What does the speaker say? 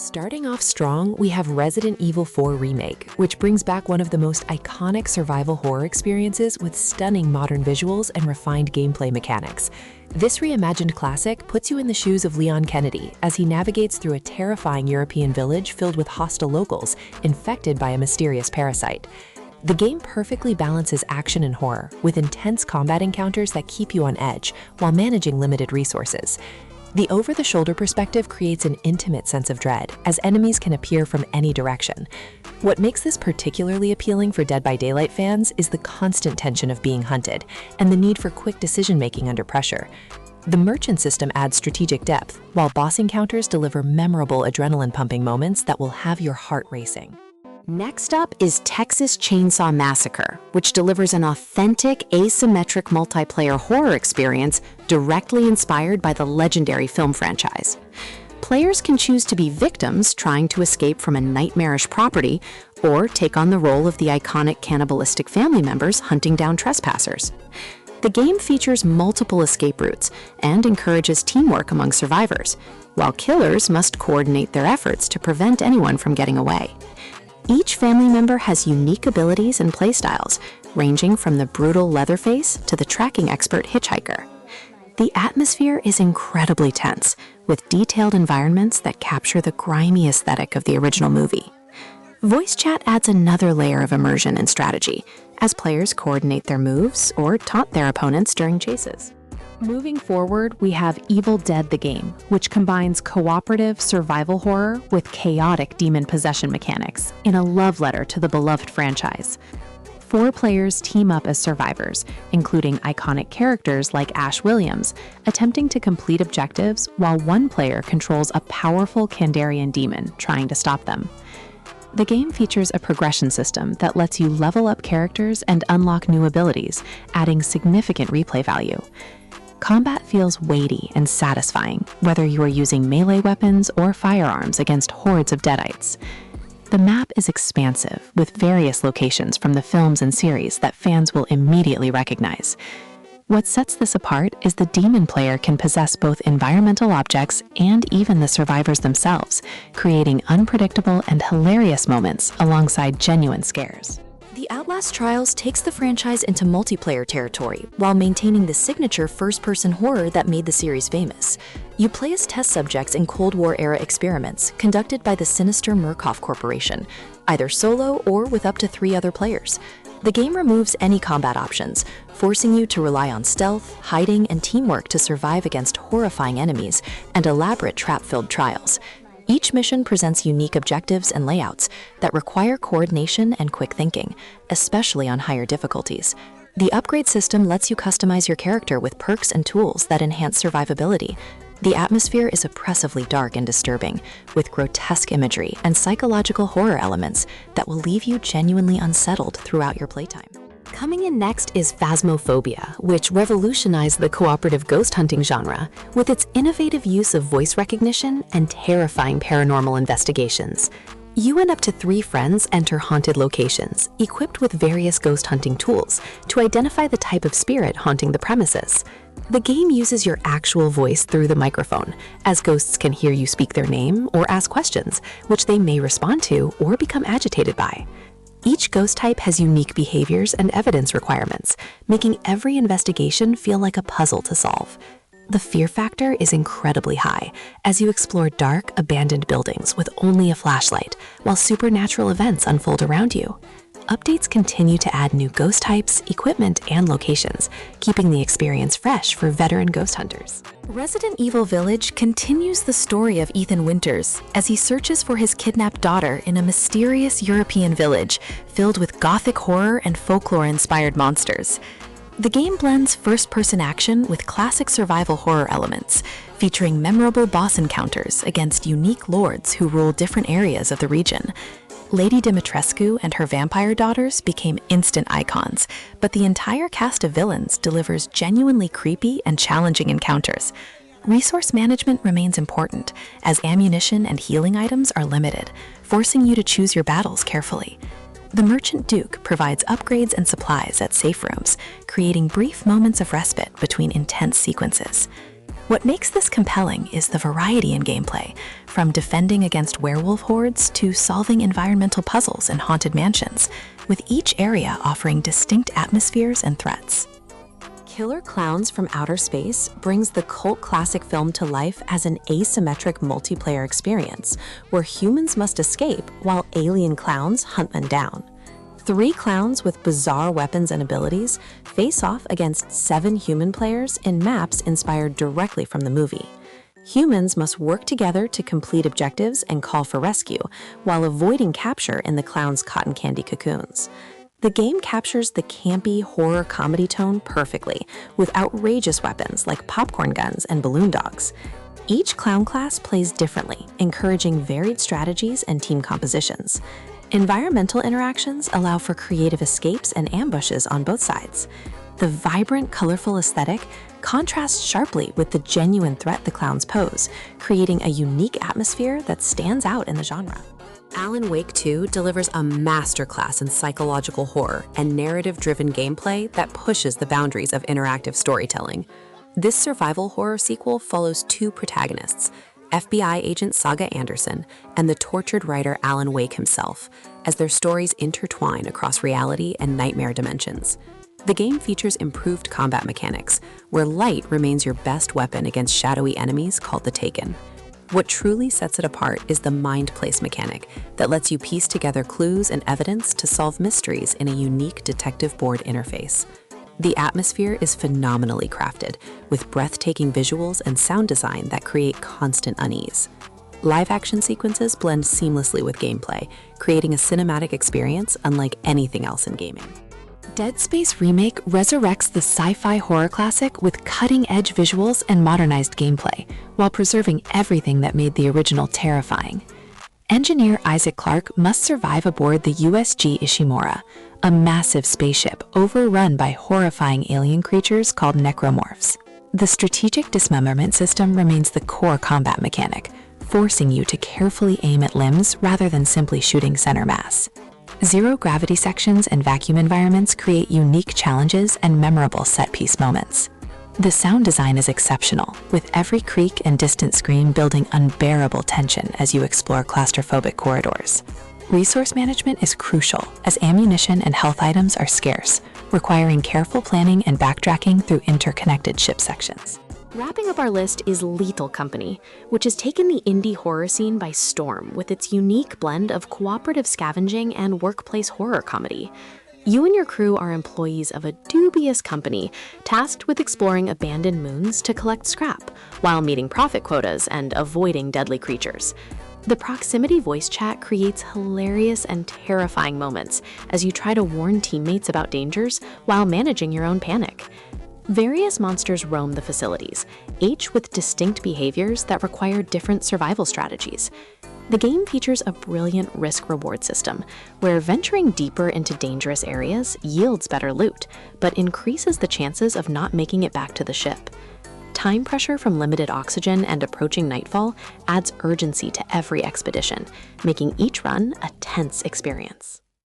Starting off strong, we have Resident Evil 4 Remake, which brings back one of the most iconic survival horror experiences with stunning modern visuals and refined gameplay mechanics. This reimagined classic puts you in the shoes of Leon Kennedy as he navigates through a terrifying European village filled with hostile locals infected by a mysterious parasite. The game perfectly balances action and horror, with intense combat encounters that keep you on edge while managing limited resources. The over-the-shoulder perspective creates an intimate sense of dread, as enemies can appear from any direction. What makes this particularly appealing for Dead by Daylight fans is the constant tension of being hunted and the need for quick decision-making under pressure. The merchant system adds strategic depth, while boss encounters deliver memorable adrenaline-pumping moments that will have your heart racing. Next up is Texas Chainsaw Massacre, which delivers an authentic, asymmetric multiplayer horror experience directly inspired by the legendary film franchise. Players can choose to be victims trying to escape from a nightmarish property, or take on the role of the iconic cannibalistic family members hunting down trespassers. The game features multiple escape routes and encourages teamwork among survivors, while killers must coordinate their efforts to prevent anyone from getting away. Each family member has unique abilities and playstyles, ranging from the brutal Leatherface to the tracking expert hitchhiker. The atmosphere is incredibly tense, with detailed environments that capture the grimy aesthetic of the original movie. Voice chat adds another layer of immersion and strategy, as players coordinate their moves or taunt their opponents during chases. Moving forward, we have Evil Dead the Game, which combines cooperative survival horror with chaotic demon possession mechanics in a love letter to the beloved franchise. 4 players team up as survivors, including iconic characters like Ash Williams, attempting to complete objectives while one player controls a powerful Kandarian demon trying to stop them. The game features a progression system that lets you level up characters and unlock new abilities, adding significant replay value. Combat feels weighty and satisfying, whether you are using melee weapons or firearms against hordes of deadites. The map is expansive, with various locations from the films and series that fans will immediately recognize. What sets this apart is the demon player can possess both environmental objects and even the survivors themselves, creating unpredictable and hilarious moments alongside genuine scares. The Outlast Trials takes the franchise into multiplayer territory while maintaining the signature first-person horror that made the series famous. You play as test subjects in Cold War-era experiments conducted by the sinister Murkoff Corporation, either solo or with up to 3 other players. The game removes any combat options, forcing you to rely on stealth, hiding, and teamwork to survive against horrifying enemies and elaborate trap-filled trials. Each mission presents unique objectives and layouts that require coordination and quick thinking, especially on higher difficulties. The upgrade system lets you customize your character with perks and tools that enhance survivability. The atmosphere is oppressively dark and disturbing, with grotesque imagery and psychological horror elements that will leave you genuinely unsettled throughout your playtime. Coming in next is Phasmophobia, which revolutionized the cooperative ghost hunting genre with its innovative use of voice recognition and terrifying paranormal investigations. You and up to 3 friends enter haunted locations, equipped with various ghost hunting tools to identify the type of spirit haunting the premises. The game uses your actual voice through the microphone, as ghosts can hear you speak their name or ask questions, which they may respond to or become agitated by. Each ghost type has unique behaviors and evidence requirements, making every investigation feel like a puzzle to solve. The fear factor is incredibly high as you explore dark, abandoned buildings with only a flashlight, while supernatural events unfold around you. Updates continue to add new ghost types, equipment, and locations, keeping the experience fresh for veteran ghost hunters. Resident Evil Village continues the story of Ethan Winters as he searches for his kidnapped daughter in a mysterious European village filled with gothic horror and folklore-inspired monsters. The game blends first-person action with classic survival horror elements, featuring memorable boss encounters against unique lords who rule different areas of the region. Lady Dimitrescu and her vampire daughters became instant icons, but the entire cast of villains delivers genuinely creepy and challenging encounters. Resource management remains important, as ammunition and healing items are limited, forcing you to choose your battles carefully. The Merchant Duke provides upgrades and supplies at safe rooms, creating brief moments of respite between intense sequences. What makes this compelling is the variety in gameplay, from defending against werewolf hordes to solving environmental puzzles in haunted mansions, with each area offering distinct atmospheres and threats. Killer Klowns from Outer Space brings the cult classic film to life as an asymmetric multiplayer experience, where humans must escape while alien clowns hunt them down. 3 clowns with bizarre weapons and abilities face off against 7 human players in maps inspired directly from the movie. Humans must work together to complete objectives and call for rescue, while avoiding capture in the clowns' cotton candy cocoons. The game captures the campy horror comedy tone perfectly, with outrageous weapons like popcorn guns and balloon dogs. Each clown class plays differently, encouraging varied strategies and team compositions. Environmental interactions allow for creative escapes and ambushes on both sides. The vibrant, colorful aesthetic contrasts sharply with the genuine threat the clowns pose, creating a unique atmosphere that stands out in the genre. Alan Wake 2 delivers a masterclass in psychological horror and narrative-driven gameplay that pushes the boundaries of interactive storytelling. This survival horror sequel follows 2 protagonists, FBI agent Saga Anderson and the tortured writer Alan Wake himself, as their stories intertwine across reality and nightmare dimensions. The game features improved combat mechanics, where light remains your best weapon against shadowy enemies called the Taken. What truly sets it apart is the mind place mechanic that lets you piece together clues and evidence to solve mysteries in a unique detective board interface. The atmosphere is phenomenally crafted, with breathtaking visuals and sound design that create constant unease. Live-action sequences blend seamlessly with gameplay, creating a cinematic experience unlike anything else in gaming. Dead Space Remake resurrects the sci-fi horror classic with cutting-edge visuals and modernized gameplay, while preserving everything that made the original terrifying. Engineer Isaac Clarke must survive aboard the USG Ishimura, a massive spaceship overrun by horrifying alien creatures called necromorphs. The strategic dismemberment system remains the core combat mechanic, forcing you to carefully aim at limbs rather than simply shooting center mass. Zero-gravity sections and vacuum environments create unique challenges and memorable set-piece moments. The sound design is exceptional, with every creak and distant scream building unbearable tension as you explore claustrophobic corridors. Resource management is crucial, as ammunition and health items are scarce, requiring careful planning and backtracking through interconnected ship sections. Wrapping up our list is Lethal Company, which has taken the indie horror scene by storm with its unique blend of cooperative scavenging and workplace horror comedy. You and your crew are employees of a dubious company tasked with exploring abandoned moons to collect scrap, while meeting profit quotas and avoiding deadly creatures. The proximity voice chat creates hilarious and terrifying moments as you try to warn teammates about dangers while managing your own panic. Various monsters roam the facilities, each with distinct behaviors that require different survival strategies. The game features a brilliant risk-reward system, where venturing deeper into dangerous areas yields better loot, but increases the chances of not making it back to the ship. Time pressure from limited oxygen and approaching nightfall adds urgency to every expedition, making each run a tense experience.